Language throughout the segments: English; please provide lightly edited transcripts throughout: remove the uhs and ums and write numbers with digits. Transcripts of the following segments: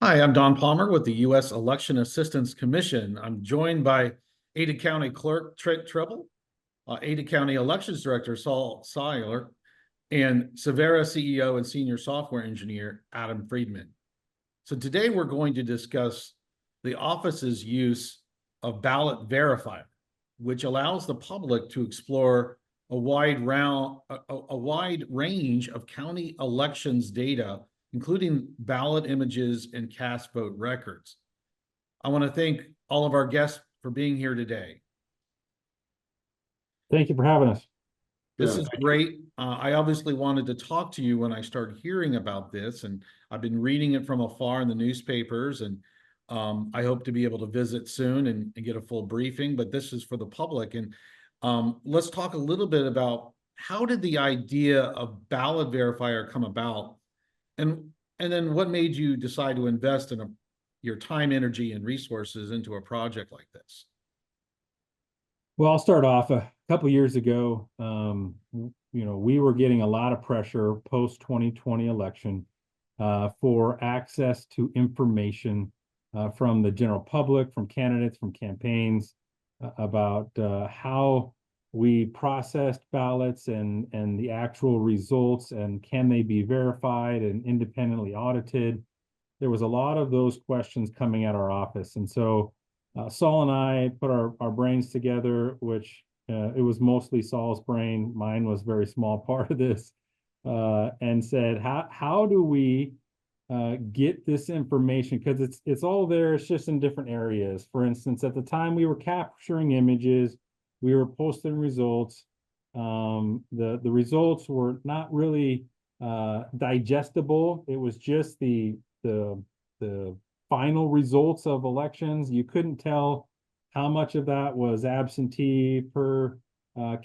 Hi, I'm Don Palmer with the U.S. Election Assistance Commission. I'm joined by Ada County Clerk Trent Tripple, Ada County Elections Director Saul Seyler, and Civera CEO and Senior Software Engineer Adam Friedman. So today we're going to discuss the office's use of Ballot Verifier, which allows the public to explore a wide range of county elections data, including ballot images and cast vote records. I want to thank all of our guests for being here today. Thank you for having us. This is great. I obviously wanted to talk to you when I started hearing about this, and I've been reading it from afar in the newspapers, and I hope to be able to visit soon and get a full briefing, but this is for the public. And let's talk a little bit about how did the idea of Ballot Verifier come about, and then what made you decide to invest in your time, energy, and resources into a project like this? Well, I'll start off a couple years ago. We were getting a lot of pressure post 2020 election for access to information from the general public, from candidates, from campaigns about how we processed ballots and the actual results, and can they be verified and independently audited. There was a lot of those questions coming at our office, and so Saul and I put our brains together, which it was mostly Saul's brain. Mine was a very small part of this, and said, how do we get this information? Because it's all there, it's just in different areas. For instance, at the time we were capturing images, we were posting results. The results were not really digestible. It was just the final results of elections. You couldn't tell how much of that was absentee per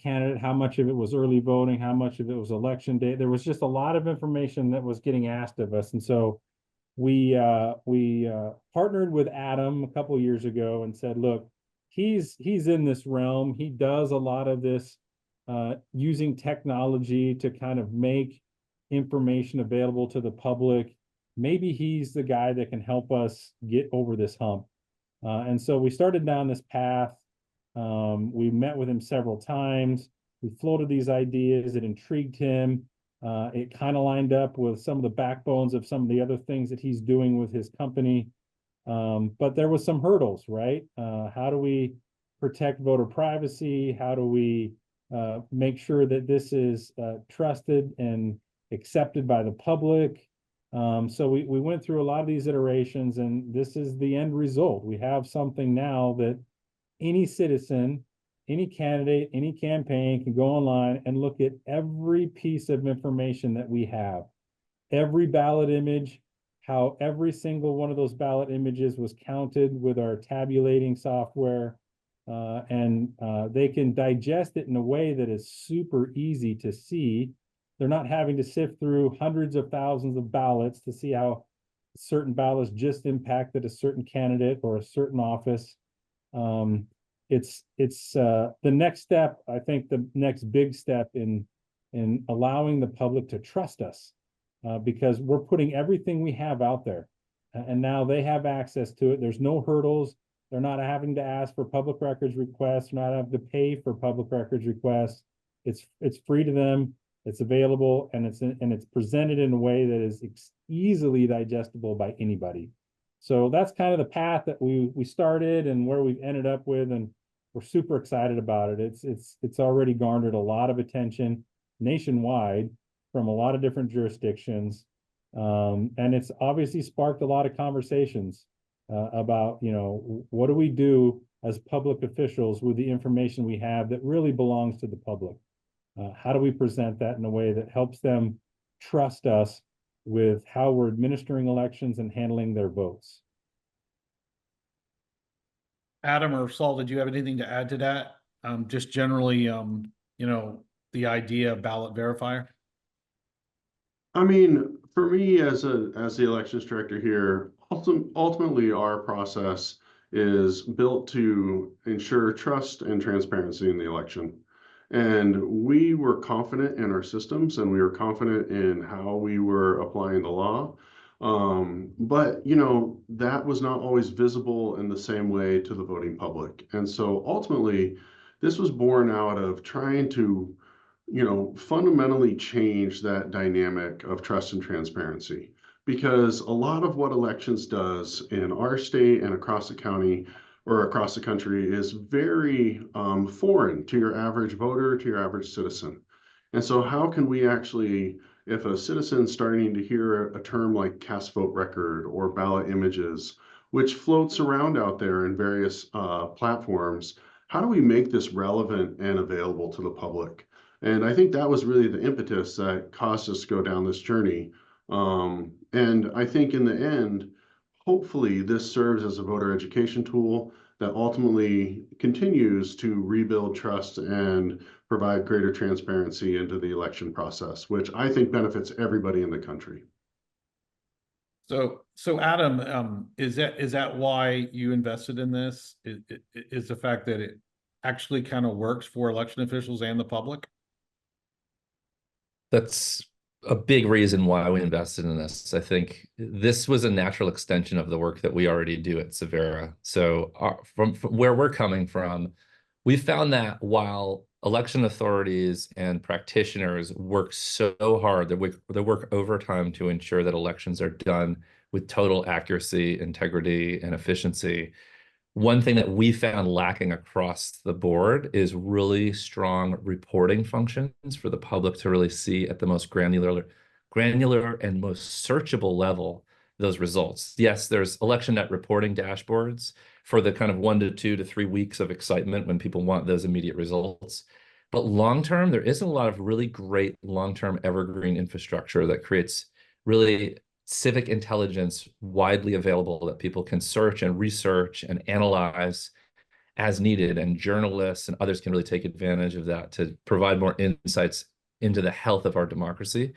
candidate, how much of it was early voting, how much of it was election day. There was just a lot of information that was getting asked of us. And so we partnered with Adam a couple of years ago and said, look, he's in this realm. He does a lot of this using technology to kind of make information available to the public. Maybe he's the guy that can help us get over this hump. And so we started down this path. We met with him several times. We floated these ideas. It intrigued him. It kind of lined up with some of the backbones of some of the other things that he's doing with his company. But there was some hurdles, right? How do we protect voter privacy? How do we make sure that this is trusted and accepted by the public? So we went through a lot of these iterations, and this is the end result. We have something now that any citizen, any candidate, any campaign can go online and look at every piece of information that we have. Every ballot image, how every single one of those ballot images was counted with our tabulating software, and they can digest it in a way that is super easy to see. They're not having to sift through hundreds of thousands of ballots to see how certain ballots just impacted a certain candidate or a certain office. It's the next step, I think the next big step in allowing the public to trust us, because we're putting everything we have out there, and now they have access to it. There's no hurdles. They're not having to ask for public records requests. They're not having to pay for public records requests. It's free to them. It's available, and it's presented in a way that is easily digestible by anybody. So that's kind of the path that we started and where we've ended up with, and we're super excited about it. It's already garnered a lot of attention nationwide from a lot of different jurisdictions, and it's obviously sparked a lot of conversations about, what do we do as public officials with the information we have that really belongs to the public? How do we present that in a way that helps them trust us with how we're administering elections and handling their votes? Adam or Saul, did you have anything to add to that? Just generally, the idea of Ballot Verifier? I mean, for me as the elections director here, ultimately our process is built to ensure trust and transparency in the election. And we were confident in our systems, and we were confident in how we were applying the law. But that was not always visible in the same way to the voting public. And so ultimately, this was born out of trying to, fundamentally change that dynamic of trust and transparency. Because a lot of what elections does in our state and across the county or across the country is very foreign to your average voter, to your average citizen. And so how can we actually, if a citizen's starting to hear a term like cast vote record or ballot images, which floats around out there in various platforms, how do we make this relevant and available to the public? And I think that was really the impetus that caused us to go down this journey. And I think in the end, hopefully this serves as a voter education tool that ultimately continues to rebuild trust and provide greater transparency into the election process, which I think benefits everybody in the country. So Adam, is that why you invested in this? Is the fact that it actually kind of works for election officials and the public? That's a big reason why we invested in this. I think this was a natural extension of the work that we already do at Civera. So from where we're coming from, we found that while election authorities and practitioners work so hard, they work overtime to ensure that elections are done with total accuracy, integrity, and efficiency. One thing that we found lacking across the board is really strong reporting functions for the public to really see at the most granular and most searchable level those results. Yes, there's election net reporting dashboards for the kind of 1 to 2 to 3 weeks of excitement when people want those immediate results. But long term, there isn't a lot of really great long-term evergreen infrastructure that creates really civic intelligence widely available that people can search and research and analyze as needed, and journalists and others can really take advantage of that to provide more insights into the health of our democracy.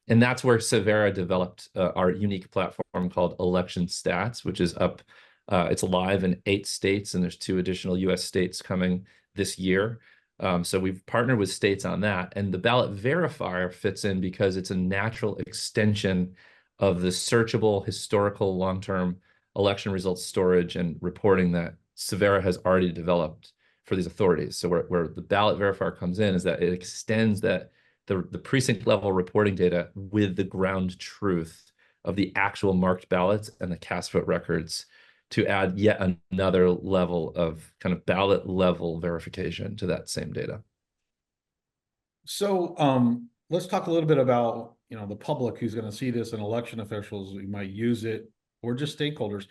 And that's where Civera developed our unique platform called Election Stats, which is up, it's live in 8 states, and there's 2 additional US states coming this year. So we've partnered with states on that, and the Ballot Verifier fits in because it's a natural extension of the searchable historical long-term election results storage and reporting that Civera has already developed for these authorities. So where the ballot verifier comes in is that it extends that the precinct level reporting data with the ground truth of the actual marked ballots and the cast vote records to add yet another level of kind of ballot level verification to that same data. So let's talk a little bit about the public who's going to see this, and election officials who might use it, or just stakeholders.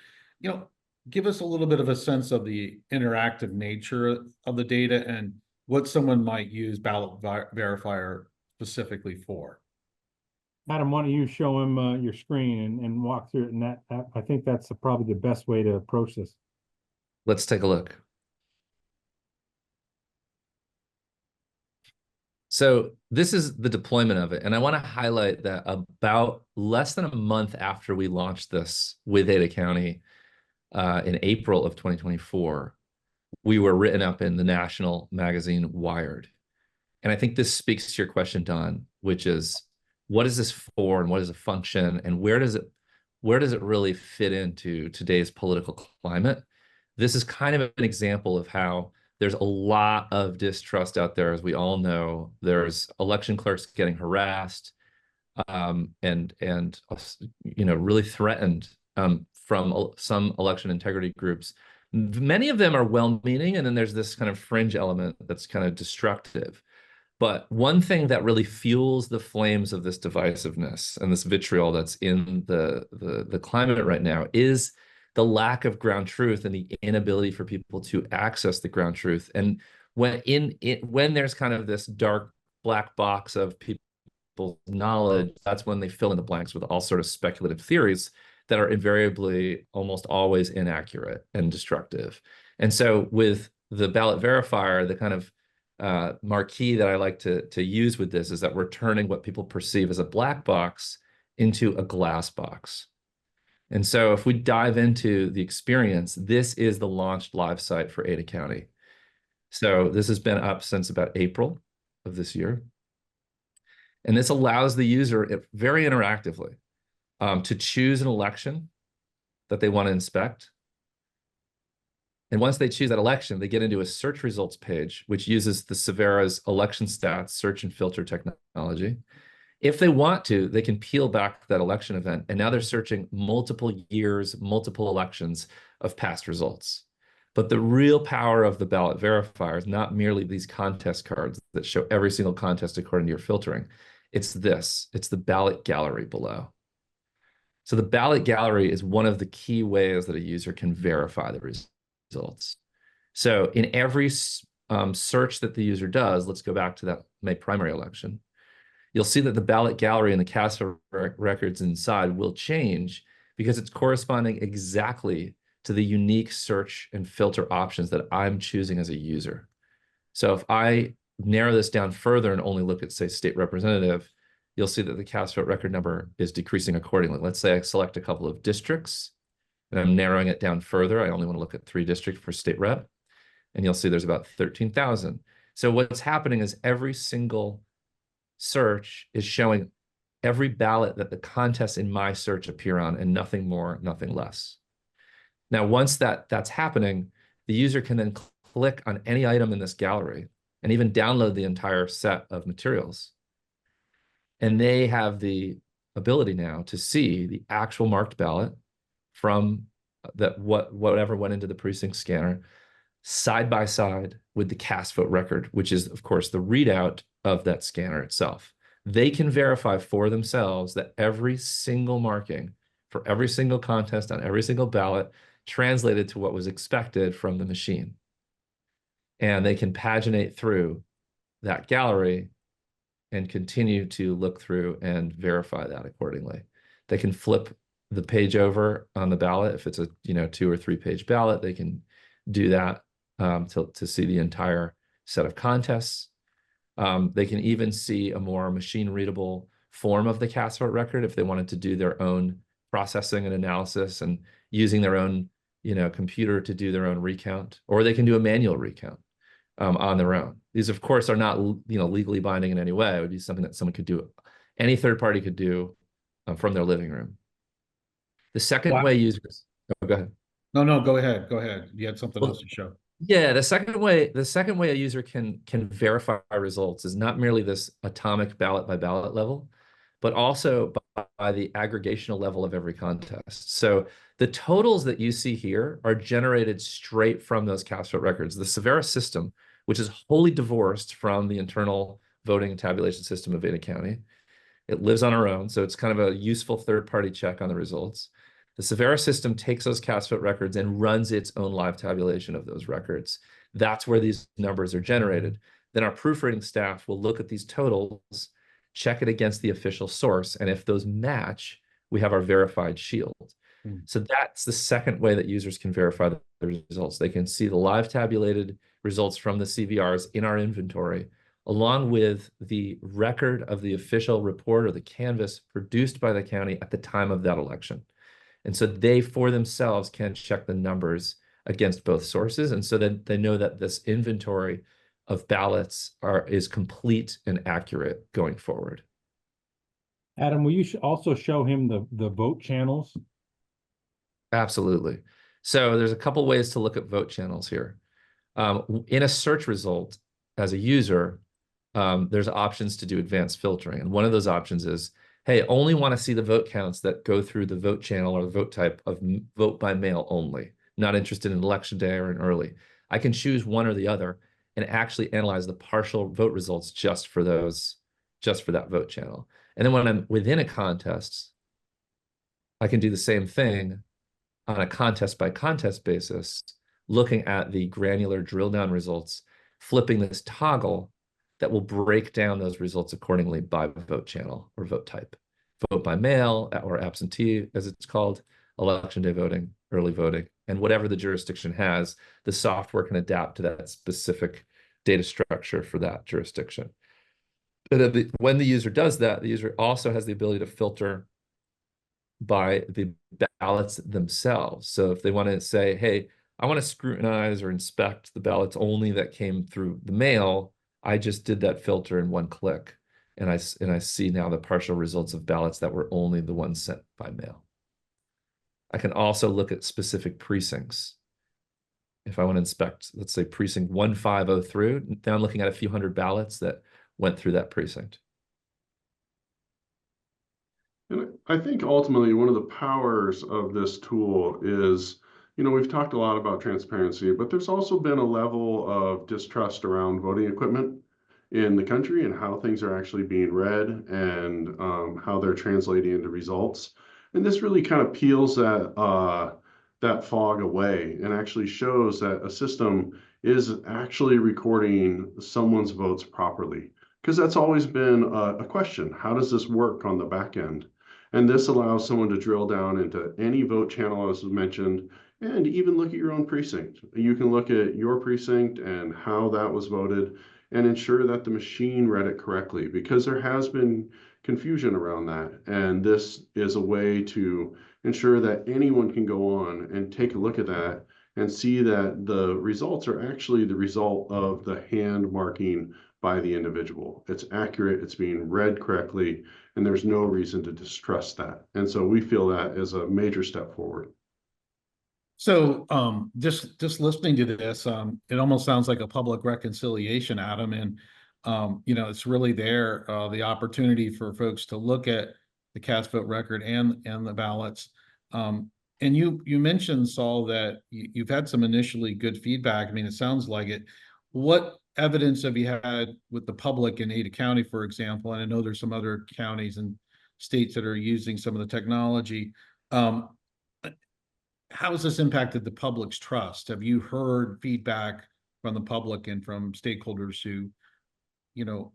Give us a little bit of a sense of the interactive nature of the data and what someone might use Ballot Verifier specifically for. Adam, why don't you show him your screen and walk through it? And that I think that's probably the best way to approach this. Let's take a look. So this is the deployment of it. And I want to highlight that about less than a month after we launched this with Ada County in April of 2024, we were written up in the national magazine Wired. And I think this speaks to your question, Don, which is, what is this for and what is a function and where does it really fit into today's political climate? This is kind of an example of how there's a lot of distrust out there, as we all know. There's election clerks getting harassed and really threatened from some election integrity groups. Many of them are well-meaning, and then there's this kind of fringe element that's kind of destructive. But one thing that really fuels the flames of this divisiveness and this vitriol that's in the climate right now is the lack of ground truth and the inability for people to access the ground truth. And when there's kind of this dark black box of people's knowledge, that's when they fill in the blanks with all sort of speculative theories that are invariably almost always inaccurate and destructive. And so with the ballot verifier, the kind of marquee that I like to use with this is that we're turning what people perceive as a black box into a glass box. And so if we dive into the experience, this is the launched live site for Ada County. So this has been up since about April of this year. And this allows the user very interactively to choose an election that they want to inspect. And once they choose that election, they get into a search results page, which uses the Civera's election stats search and filter technology. If they want to, they can peel back that election event, and now they're searching multiple years, multiple elections of past results. But the real power of the ballot verifier is not merely these contest cards that show every single contest according to your filtering. It's this, it's the ballot gallery below. So the ballot gallery is one of the key ways that a user can verify the results. So in every search that the user does, let's go back to that May primary election, you'll see that the ballot gallery and the cast records inside will change because it's corresponding exactly to the unique search and filter options that I'm choosing as a user. So if I narrow this down further and only look at, say, state representative, you'll see that the cast vote record number is decreasing accordingly. Let's say I select a couple of districts and I'm narrowing it down further. I only want to look at 3 districts for state rep, and you'll see there's about 13,000. So what's happening is every single search is showing every ballot that the contests in my search appear on, and nothing more, nothing less. Now, once that's happening, the user can then click on any item in this gallery and even download the entire set of materials. And they have the ability now to see the actual marked ballot from whatever went into the precinct scanner side by side with the cast vote record, which is, of course, the readout of that scanner itself. They can verify for themselves that every single marking for every single contest on every single ballot translated to what was expected from the machine. And they can paginate through that gallery and continue to look through and verify that accordingly. They can flip the page over on the ballot. If it's a 2 or 3 page ballot, they can do that to see the entire set of contests. They can even see a more machine readable form of the cast vote record if they wanted to do their own processing and analysis and using their own computer to do their own recount, or they can do a manual recount on their own. These, of course, are not legally binding in any way. It would be something that someone could do, any third party could do from their living room. The second way users, go ahead. No, go ahead. Go ahead. You had something else to show. Yeah, the second way a user can verify results is not merely this atomic ballot by ballot level, but also by the aggregational level of every contest. So the totals that you see here are generated straight from those cast vote records. The Civera system, which is wholly divorced from the internal voting and tabulation system of Ada County, it lives on our own, so it's kind of a useful third-party check on the results. The Civera system takes those cast vote records and runs its own live tabulation of those records. That's where these numbers are generated. Then our proofreading staff will look at these totals, check it against the official source, and if those match, we have our verified shield. So that's the second way that users can verify the results. They can see the live tabulated results from the CVRs in our inventory, along with the record of the official report or the canvas produced by the county at the time of that election. And so they, for themselves, can check the numbers against both sources. And so then they know that this inventory of ballots is complete and accurate going forward. Adam, will you also show him the vote channels? Absolutely. So there's a couple ways to look at vote channels here. In a search result, as a user, there's options to do advanced filtering. And one of those options is, hey, only want to see the vote counts that go through the vote channel or the vote type of vote by mail only. Not interested in election day or in early. I can choose one or the other and actually analyze the partial vote results just for that vote channel. And then when I'm within a contest, I can do the same thing on a contest by contest basis, looking at the granular drill down results, flipping this toggle that will break down those results accordingly by vote channel or vote type. Vote by mail or absentee, as it's called, election day voting, early voting, and whatever the jurisdiction has, the software can adapt to that specific data structure for that jurisdiction. But when the user does that, the user also has the ability to filter by the ballots themselves. So if they want to say, hey, I want to scrutinize or inspect the ballots only that came through the mail, I just did that filter in one click. and I see now the partial results of ballots that were only the ones sent by mail. I can also look at specific precincts. If I want to inspect, let's say precinct 1503, now I'm looking at a few hundred ballots that went through that precinct. And I think ultimately one of the powers of this tool is, we've talked a lot about transparency, but there's also been a level of distrust around voting equipment in the country and how things are actually being read and how they're translating into results. And this really kind of peels that fog away and actually shows that a system is actually recording someone's votes properly. Because that's always been a question. How does this work on the back end? And this allows someone to drill down into any vote channel, as was mentioned, and even look at your own precinct. You can look at your precinct and how that was voted and ensure that the machine read it correctly, because there has been confusion around that. And this is a way to ensure that anyone can go on and take a look at that and see that the results are actually the result of the hand marking by the individual. It's accurate, it's being read correctly, and there's no reason to distrust that. And so we feel that is a major step forward. So just listening to this, it almost sounds like a public reconciliation, Adam, and it's really there, the opportunity for folks to look at the cast vote record and the ballots. And you mentioned, Saul, that you've had some initially good feedback. I mean, it sounds like it. What evidence have you had with the public in Ada County, for example? And I know there's some other counties and states that are using some of the technology. How has this impacted the public's trust? Have you heard feedback from the public and from stakeholders who,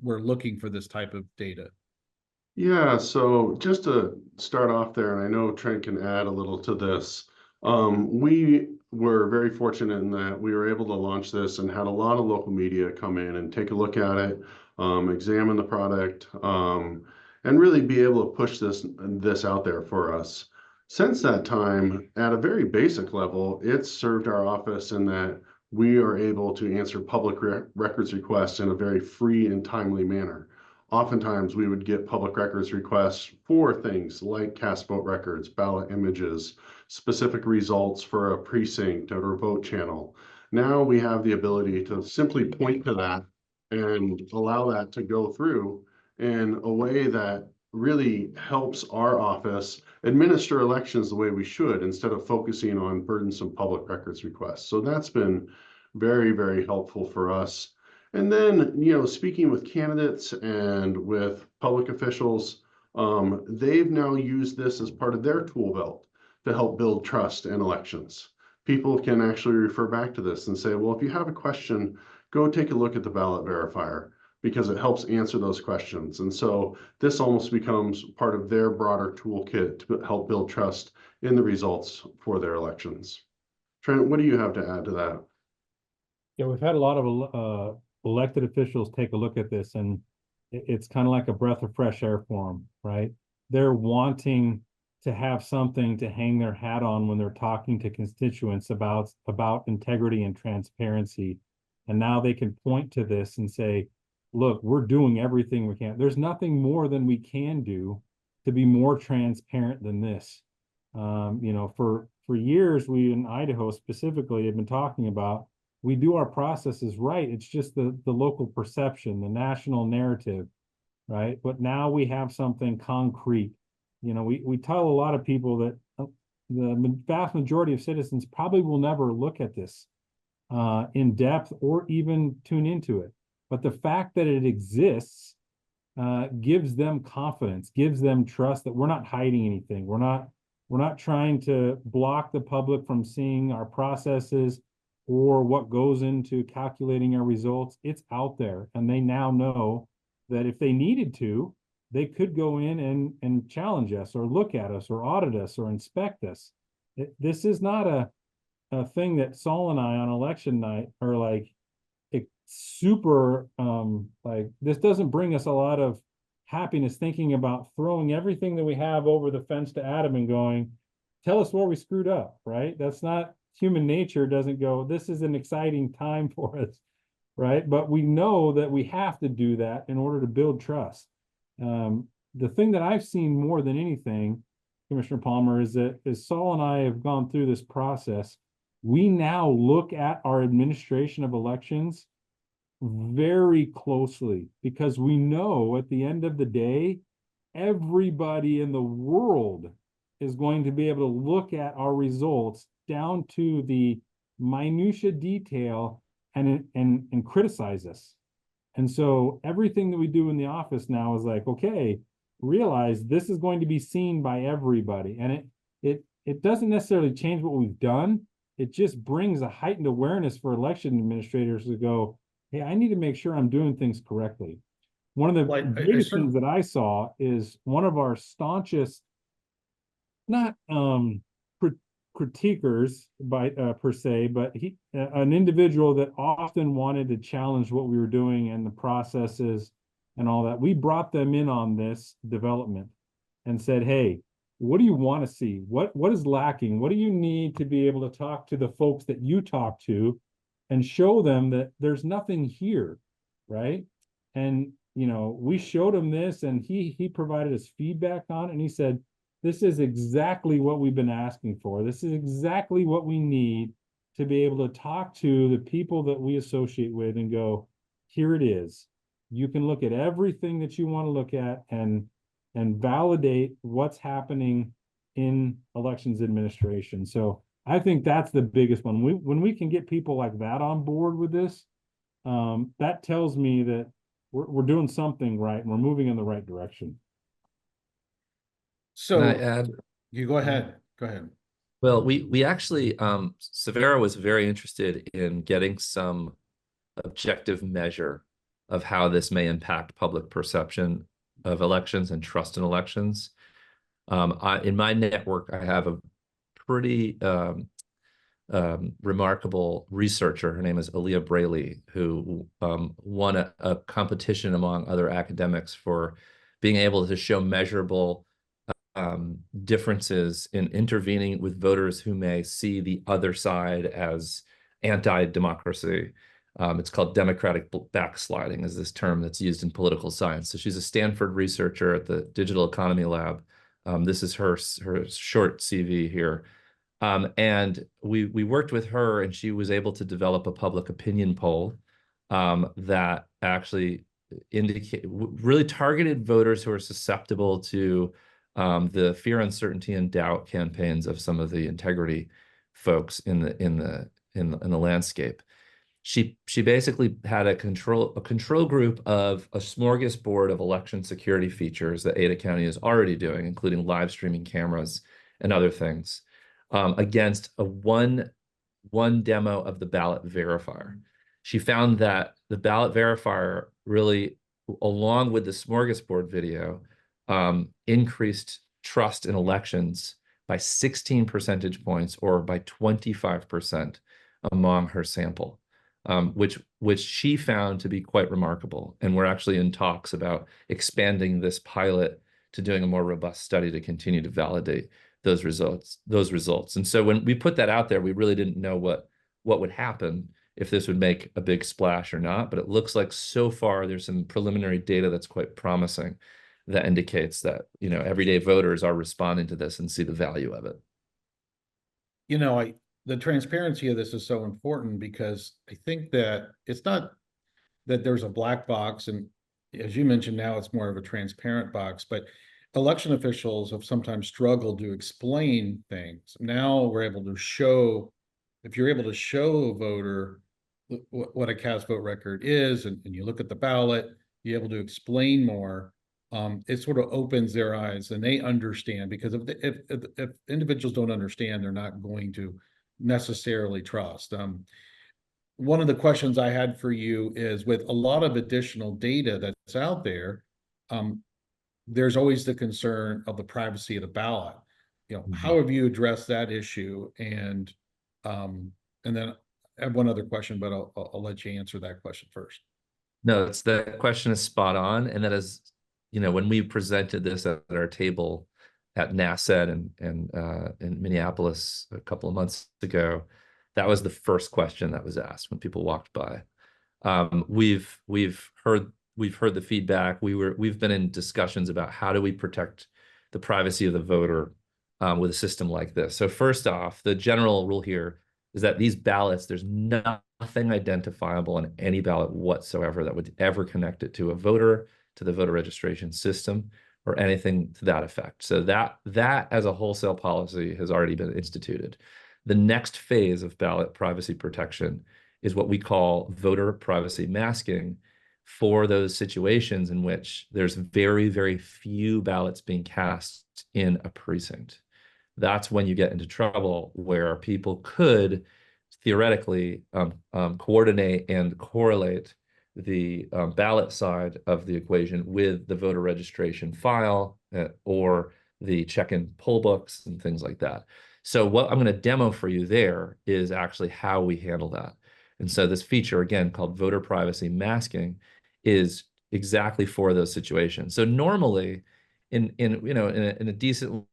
were looking for this type of data? Yeah, so just to start off there, and I know Trent can add a little to this, we were very fortunate in that we were able to launch this and had a lot of local media come in and take a look at it, examine the product, and really be able to push this out there for us. Since that time, at a very basic level, it's served our office in that we are able to answer public records requests in a very free and timely manner. Oftentimes, we would get public records requests for things like cast vote records, ballot images, specific results for a precinct or a vote channel. Now we have the ability to simply point to that and allow that to go through in a way that really helps our office administer elections the way we should, instead of focusing on burdensome public records requests. So that's been very, very helpful for us. And then, speaking with candidates and with public officials, they've now used this as part of their tool belt to help build trust in elections. People can actually refer back to this and say, well, if you have a question, go take a look at the ballot verifier, because it helps answer those questions. And so this almost becomes part of their broader toolkit to help build trust in the results for their elections. Trent, what do you have to add to that? Yeah, we've had a lot of elected officials take a look at this, and it's kind of like a breath of fresh air for them, right? They're wanting to have something to hang their hat on when they're talking to constituents about integrity and transparency. And now they can point to this and say, look, we're doing everything we can. There's nothing more than we can do to be more transparent than this. For years, we in Idaho specifically have been talking about, we do our processes right. It's just the local perception, the national narrative, right? But now we have something concrete. We tell a lot of people that the vast majority of citizens probably will never look at this in depth or even tune into it. But the fact that it exists gives them confidence, gives them trust that we're not hiding anything. We're not trying to block the public from seeing our processes or what goes into calculating our results. It's out there, and they now know that if they needed to, they could go in and challenge us or look at us or audit us or inspect us. This is not a thing that Saul and I on election night are like super this doesn't bring us a lot of happiness thinking about throwing everything that we have over the fence to Adam and going, tell us where we screwed up, right? That's not human nature. Doesn't go, this is an exciting time for us, right? But we know that we have to do that in order to build trust. The thing that I've seen more than anything, Commissioner Palmer, is that as Saul and I have gone through this process, we now look at our administration of elections very closely, because we know at the end of the day, everybody in the world is going to be able to look at our results down to the minutia detail and criticize us. And so everything that we do in the office now is like, okay, realize this is going to be seen by everybody. And it doesn't necessarily change what we've done. It just brings a heightened awareness for election administrators to go, hey, I need to make sure I'm doing things correctly. One of the Well, biggest things that I saw is one of our staunchest, not critiquers by per se, but an individual that often wanted to challenge what we were doing and the processes and all that. We brought them in on this development and said, hey, what do you want to see? What is lacking? What do you need to be able to talk to the folks that you talk to and show them that there's nothing here, right? And we showed him this, and he provided us feedback on it, and he said, this is exactly what we've been asking for. This is exactly what we need to be able to talk to the people that we associate with and go, here it is. You can look at everything that you want to look at and validate what's happening in elections administration. So I think that's the biggest one. When we can get people like that on board with this, that tells me that we're doing something right and we're moving in the right direction. So Can I add? you go ahead. Go ahead. Well, we actually, Civera was very interested in getting some objective measure of how this may impact public perception of elections and trust in elections. In my network, I have a pretty remarkable researcher. Her name is Aaliyah Braley, who won a competition among other academics for being able to show measurable differences in intervening with voters who may see the other side as anti-democracy. It's called democratic backsliding, is this term that's used in political science. So she's a Stanford researcher at the Digital Economy Lab. This is her short CV here. And we worked with her, and she was able to develop a public opinion poll that actually really targeted voters who are susceptible to the fear, uncertainty, and doubt campaigns of some of the integrity folks in the landscape. She basically had a control group of a smorgasbord of election security features that Ada County is already doing, including live streaming cameras and other things, against a one demo of the ballot verifier. She found that the ballot verifier really, along with the smorgasbord video, increased trust in elections by 16 percentage points, or by 25% among her sample, which she found to be quite remarkable. And we're actually in talks about expanding this pilot to doing a more robust study to continue to validate those results. And so when we put that out there, we really didn't know what would happen, if this would make a big splash or not. But it looks like so far there's some preliminary data that's quite promising that indicates that, everyday voters are responding to this and see the value of it. The transparency of this is so important, because I think that it's not that there's a black box, and as you mentioned, now it's more of a transparent box, but election officials have sometimes struggled to explain things. Now we're able to show, if you're able to show a voter what a cast vote record is, and you look at the ballot, you're able to explain more. It sort of opens their eyes, and they understand, because if individuals don't understand, they're not going to necessarily trust. One of the questions I had for you is, with a lot of additional data that's out there, there's always the concern of the privacy of the ballot. How have you addressed that issue? And then I have one other question, but I'll let you answer that question first. No, that question is spot on, and that is, when we presented this at our table at NASED and in Minneapolis a couple of months ago, that was the first question that was asked when people walked by. We've heard we've heard the feedback. We've been in discussions about how do we protect the privacy of the voter with a system like this. So first off, the general rule here is that these ballots, there's nothing identifiable on any ballot whatsoever that would ever connect it to a voter, to the voter registration system, or anything to that effect. So that as a wholesale policy has already been instituted. The next phase of ballot privacy protection is what we call voter privacy masking for those situations in which there's very, very few ballots being cast in a precinct. That's when you get into trouble where people could theoretically coordinate and correlate the ballot side of the equation with the voter registration file or the check-in poll books and things like that. So what I'm going to demo for you there is actually how we handle that. And so this feature, again, called voter privacy masking, is exactly for those situations. So normally in a decently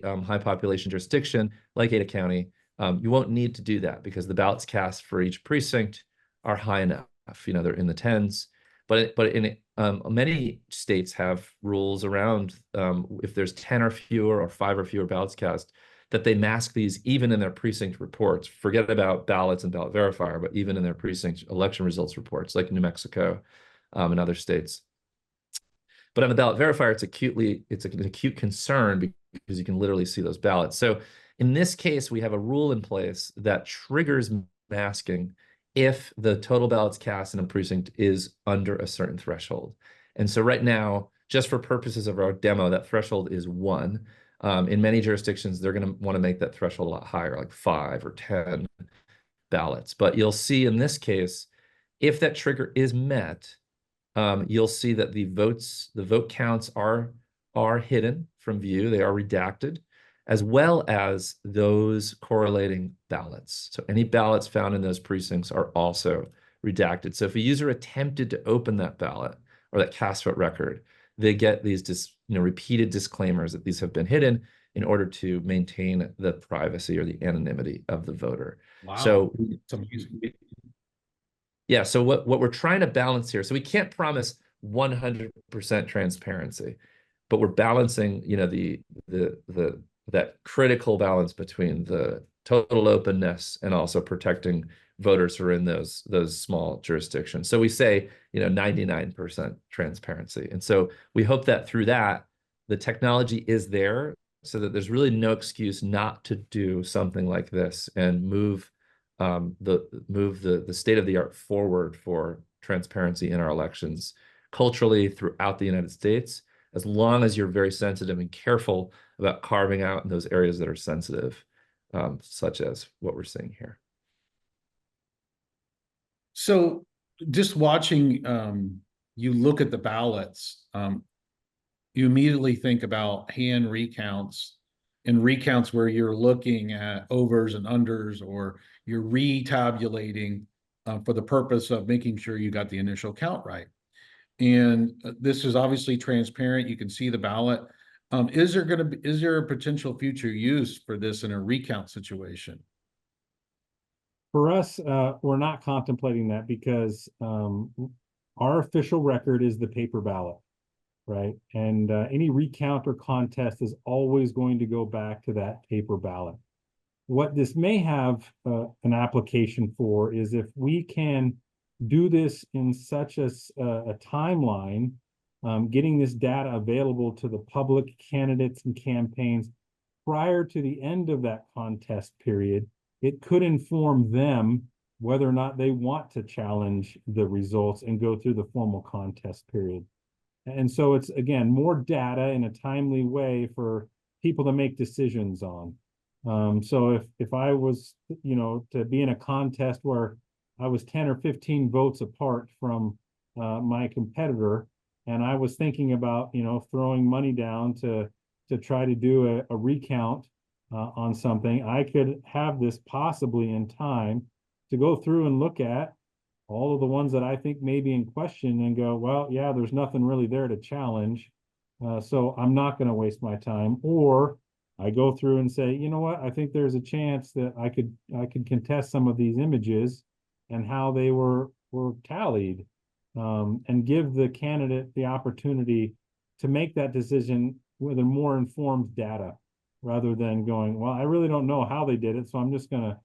high population jurisdiction like Ada County, you won't need to do that because the ballots cast for each precinct are high enough. They're in the tens. But in many states have rules around if there's 10 or fewer or 5 or fewer ballots cast, that they mask these even in their precinct reports. Forget about ballots and ballot verifier, but even in their precinct election results reports, like New Mexico and other states. But on the ballot verifier, it's an acute concern because you can literally see those ballots. So in this case, we have a rule in place that triggers masking if the total ballots cast in a precinct is under a certain threshold. And so right now, just for purposes of our demo, that threshold is 1. In many jurisdictions, they're going to want to make that threshold a lot higher, like 5 or 10 ballots. But you'll see in this case, if that trigger is met, you'll see that the vote counts are hidden from view. They are redacted, as well as those correlating ballots. So any ballots found in those precincts are also redacted. So if a user attempted to open that ballot or that cast vote record, they get these repeated disclaimers that these have been hidden in order to maintain the privacy or the anonymity of the voter. Wow. So it's amazing. Yeah, so what we're trying to balance here, so we can't promise 100% transparency, but we're balancing, that critical balance between the total openness and also protecting voters who are in those small jurisdictions. So we say, 99% transparency. And so we hope that through that, the technology is there so that there's really no excuse not to do something like this and move the state of the art forward for transparency in our elections culturally throughout the United States, as long as you're very sensitive and careful about carving out in those areas that are sensitive, such as what we're seeing here. So just watching you look at the ballots, you immediately think about hand recounts and recounts where you're looking at overs and unders, or you're retabulating for the purpose of making sure you got the initial count right. And this is obviously transparent. You can see the ballot. Is there a potential future use for this in a recount situation? For us, we're not contemplating that because our official record is the paper ballot, right? And any recount or contest is always going to go back to that paper ballot. What this may have an application for is if we can do this in such a timeline, getting this data available to the public, candidates, and campaigns prior to the end of that contest period, it could inform them whether or not they want to challenge the results and go through the formal contest period. And so it's, again, more data in a timely way for people to make decisions on. So if I was, to be in a contest where I was 10 or 15 votes apart from my competitor, and I was thinking about, throwing money down to try to do a recount on something, I could have this possibly in time to go through and look at all of the ones that I think may be in question and go, well, yeah, there's nothing really there to challenge. So I'm not going to waste my time. Or I go through and say, you know what, I think there's a chance that I could contest some of these images and how they were tallied. and give the candidate the opportunity to make that decision with a more informed data, rather than going, well, I really don't know how they did it, so I'm just going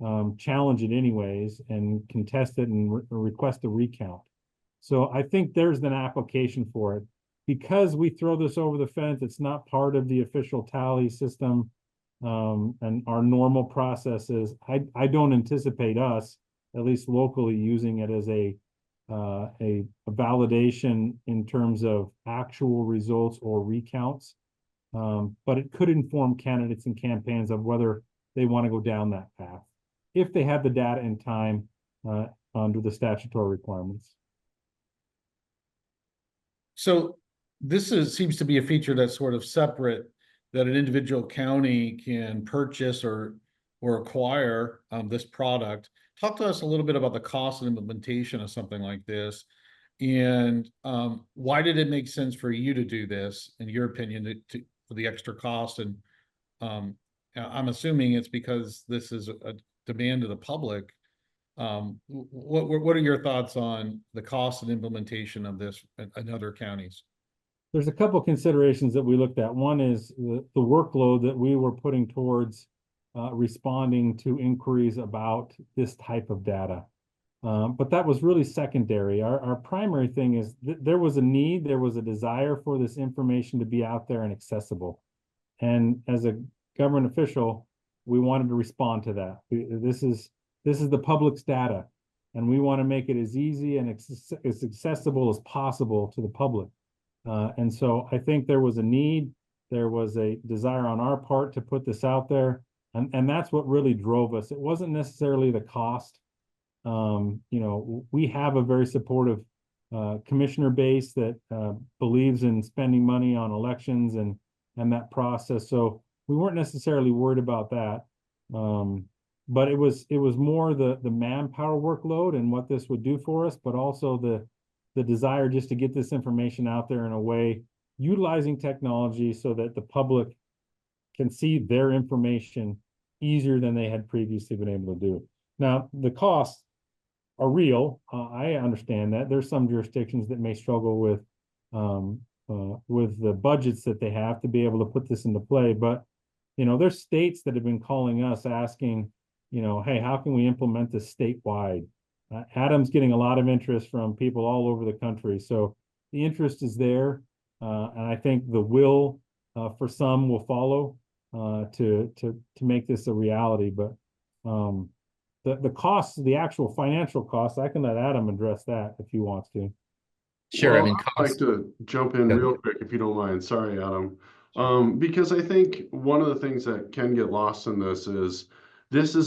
to challenge it anyways and contest it and request a recount. So I think there's an application for it. Because we throw this over the fence, it's not part of the official tally system and our normal processes. I don't anticipate us, at least locally, using it as a validation in terms of actual results or recounts. But it could inform candidates and campaigns of whether they want to go down that path, if they have the data in time under the statutory requirements. So this seems to be a feature that's sort of separate, that an individual county can purchase or acquire this product. Talk to us a little bit about the cost and implementation of something like this, and why did it make sense for you to do this, in your opinion, for the extra cost? And I'm assuming it's because this is a demand of the public. What are your thoughts on the cost and implementation of this in other counties? There's a couple considerations that we looked at. One is the workload that we were putting towards responding to inquiries about this type of data. But that was really secondary. Our primary thing is there was a need, there was a desire for this information to be out there and accessible. And as a government official, we wanted to respond to that. This is the public's data, and we want to make it as easy and as accessible as possible to the public. And so I think there was a need, there was a desire on our part to put this out there, and that's what really drove us. It wasn't necessarily the cost. You know, we have a very supportive commissioner base that believes in spending money on elections and that process. So we weren't necessarily worried about that. But it was more the manpower workload and what this would do for us, but also the desire just to get this information out there in a way, utilizing technology so that the public can see their information easier than they had previously been able to do. Now, the costs are real. I understand that. There's some jurisdictions that may struggle with the budgets that they have to be able to put this into play. But, you know, there's states that have been calling us asking, you know, hey, how can we implement this statewide? Adam's getting a lot of interest from people all over the country. So the interest is there. And I think the will for some will follow to make this a reality. But the costs, the actual financial costs, I can let Adam address that if he wants to. Sure. Well, I mean, I'd like to jump in real quick if you don't mind. Sorry, Adam. Because I think one of the things that can get lost in this is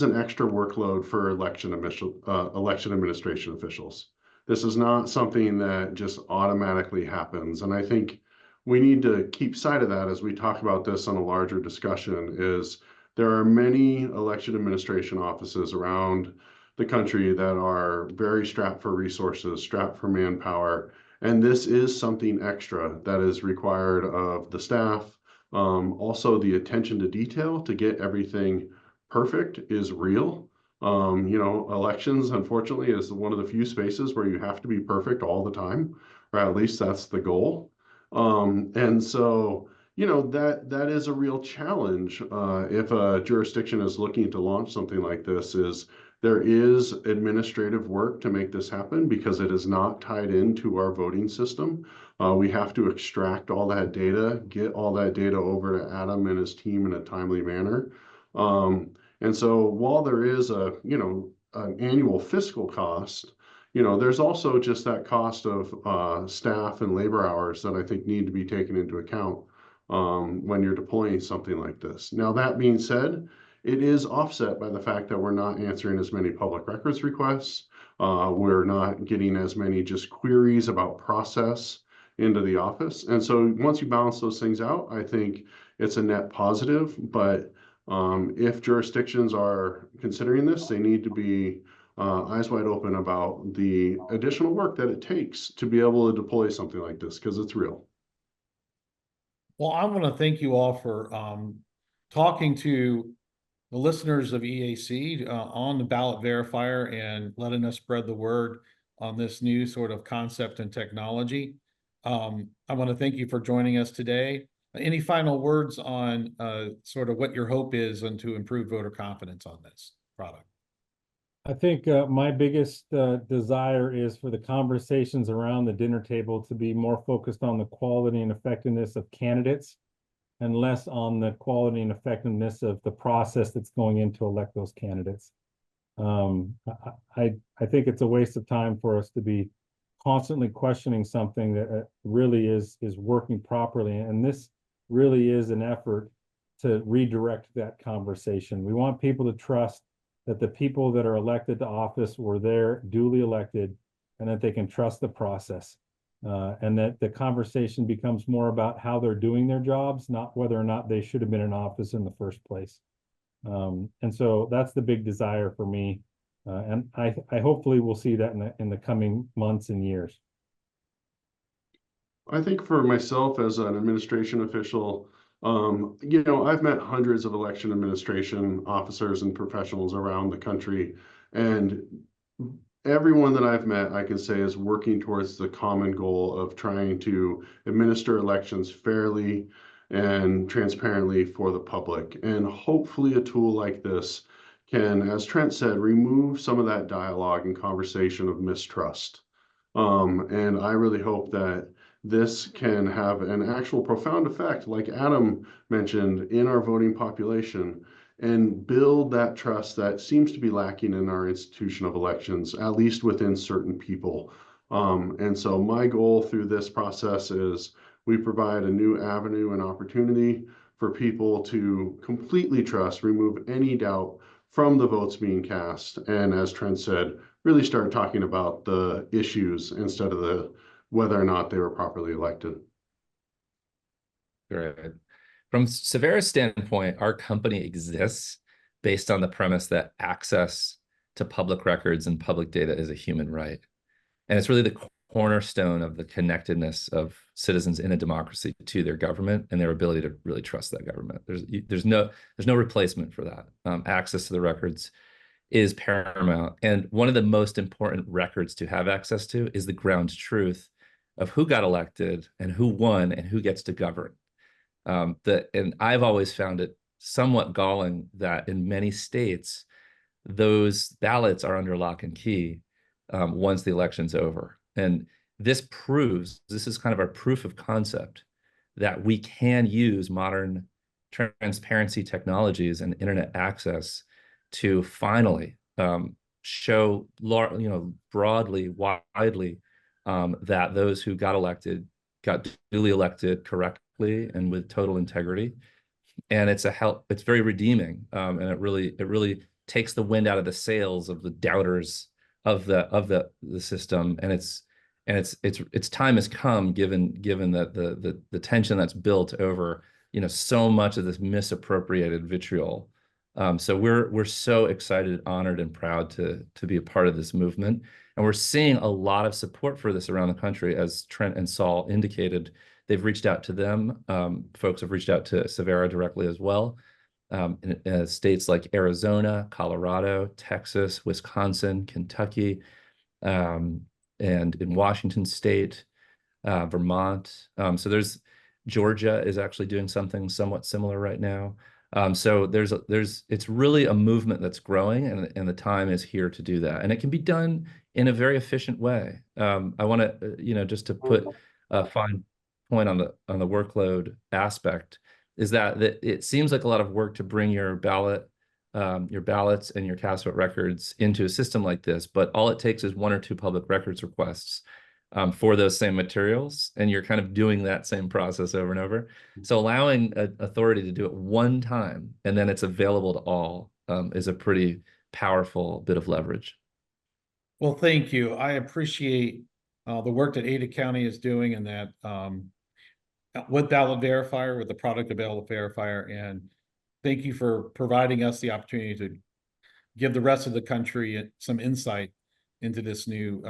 an extra workload for election administration officials. This is not something that just automatically happens. And I think we need to keep sight of that as we talk about this on a larger discussion. Is there are many election administration offices around the country that are very strapped for resources, strapped for manpower. And this is something extra that is required of the staff. Also, the attention to detail to get everything perfect is real. You know, elections, unfortunately, is one of the few spaces where you have to be perfect all the time, or at least that's the goal. And so, you know, that is a real challenge if a jurisdiction is looking to launch something like this. There is administrative work to make this happen because it is not tied into our voting system. We have to extract all that data, get all that data over to Adam and his team in a timely manner. And so while there is an annual fiscal cost, you know, there's also just that cost of staff and labor hours that I think need to be taken into account when you're deploying something like this. Now, that being said, it is offset by the fact that we're not answering as many public records requests. We're not getting as many just queries about process into the office. And so once you balance those things out, I think it's a net positive. But if jurisdictions are considering this, they need to be eyes wide open about the additional work that it takes to be able to deploy something like this, because it's real. Well, I want to thank you all for talking to the listeners of EAC on the Ballot Verifier and letting us spread the word on this new sort of concept and technology. I want to thank you for joining us today. Any final words on sort of what your hope is and to improve voter confidence on this product? I think my biggest desire is for the conversations around the dinner table to be more focused on the quality and effectiveness of candidates and less on the quality and effectiveness of the process that's going in to elect those candidates. I think it's a waste of time for us to be constantly questioning something that really is working properly. And this really is an effort to redirect that conversation. We want people to trust that the people that are elected to office were there duly elected and that they can trust the process. And that the conversation becomes more about how they're doing their jobs, not whether or not they should have been in office in the first place. And so that's the big desire for me. And I hopefully will see that in the coming months and years. I think for myself as an administration official, you know, I've met hundreds of election administration officers and professionals around the country, and everyone that I've met, I can say, is working towards the common goal of trying to administer elections fairly and transparently for the public. And hopefully a tool like this can, as Trent said, remove some of that dialogue and conversation of mistrust. And I really hope that this can have an actual profound effect, like Adam mentioned, in our voting population, and build that trust that seems to be lacking in our institution of elections, at least within certain people. And so my goal through this process is we provide a new avenue and opportunity for people to completely trust, remove any doubt from the votes being cast. And as Trent said, really start talking about the issues instead of the whether or not they were properly elected. Great. From Civera's standpoint, our company exists based on the premise that access to public records and public data is a human right. And it's really the cornerstone of the connectedness of citizens in a democracy to their government and their ability to really trust that government. There's no replacement for that. Access to the records is paramount. And one of the most important records to have access to is the ground truth of who got elected and who won and who gets to govern. And I've always found it somewhat galling that in many states, those ballots are under lock and key once the election's over. And this is kind of our proof of concept that we can use modern transparency technologies and internet access to finally show, broadly, widely, that those who got elected got duly elected correctly and with total integrity. And it's very redeeming. And it really takes the wind out of the sails of the doubters of the system. And its time has come, given that the tension that's built over so much of this misappropriated vitriol. So we're so excited, honored, and proud to be a part of this movement. And we're seeing a lot of support for this around the country, as Trent and Saul indicated. They've reached out to them. Folks have reached out to Civera directly as well. In states like Arizona, Colorado, Texas, Wisconsin, Kentucky, and in Washington State, Vermont. So Georgia is actually doing something somewhat similar right now. So it's really a movement that's growing, and the time is here to do that. And it can be done in a very efficient way. I want to, just to put a fine point on the workload aspect, is that it seems like a lot of work to bring your ballots and your cast vote records into a system like this, but all it takes is one or two public records requests for those same materials, and you're kind of doing that same process over and over. So allowing authority to do it one time and then it's available to all is a pretty powerful bit of leverage. Well, thank you. I appreciate the work that Ada County is doing, and that with Ballot Verifier, with the product of Ballot Verifier, and thank you for providing us the opportunity to give the rest of the country some insight into this new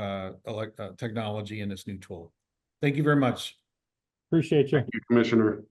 technology and this new tool. Thank you very much. Appreciate you. Thank you, Commissioner.